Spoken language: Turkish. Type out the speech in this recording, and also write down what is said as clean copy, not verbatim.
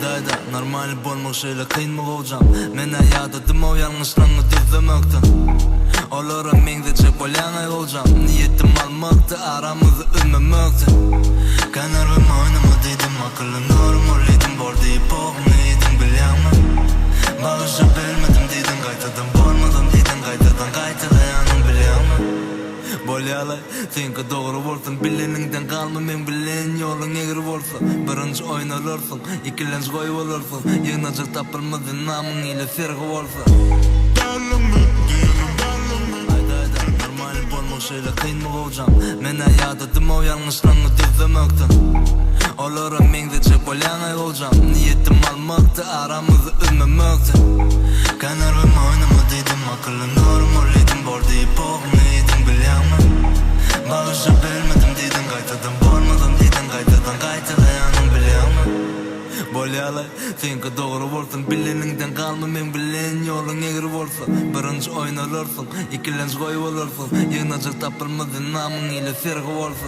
Ayda normal bolmak şöyle kıyın mı olacağım. Men hayatım o yanlışlarını düzlemekten. Olara mengde çek bolyana olacağım. Niyetim almaktı, aramızı üzmemekti. Kanar ve oynama dedim, akıllı normal idim. Bor deyip boğmaydın bilemem. Bağışa bilmedim dedim, kaytadan bormadım dedim. Kaytadan kaytalayanım bilemem. Bolyalay, senki doğru bolsun. Bileningden kalma, men bilen yolun egri bolsa. Birinci oynalırsun, ikilens koy olursun. Yığınacak tapılmadın, namın ile sergi bolsa. Ayda normal bolmak şöyle kıyın mı olacağım. Men hayatım o yanlışlarını düzlemekten. Olara mengde çek bolyana olacağım. Niyetim almaktı, aramızı üzmemekti. Kanar ve oynama dedim, akıllı normal idim. Bor deyip boğmaydın bilemem. Bağışa bilmedim dedim, kaytadan bormadım dedim. Kaytadan kaytalayanım bilemem. Bolyalay, senki doğru bolsun. Bileningden kalma, men bilen yolun egri bolsa. Birinci oynalırsun, ikilens koy olursun. Yığınacak tapılmadın, namın ile sergi bolsa.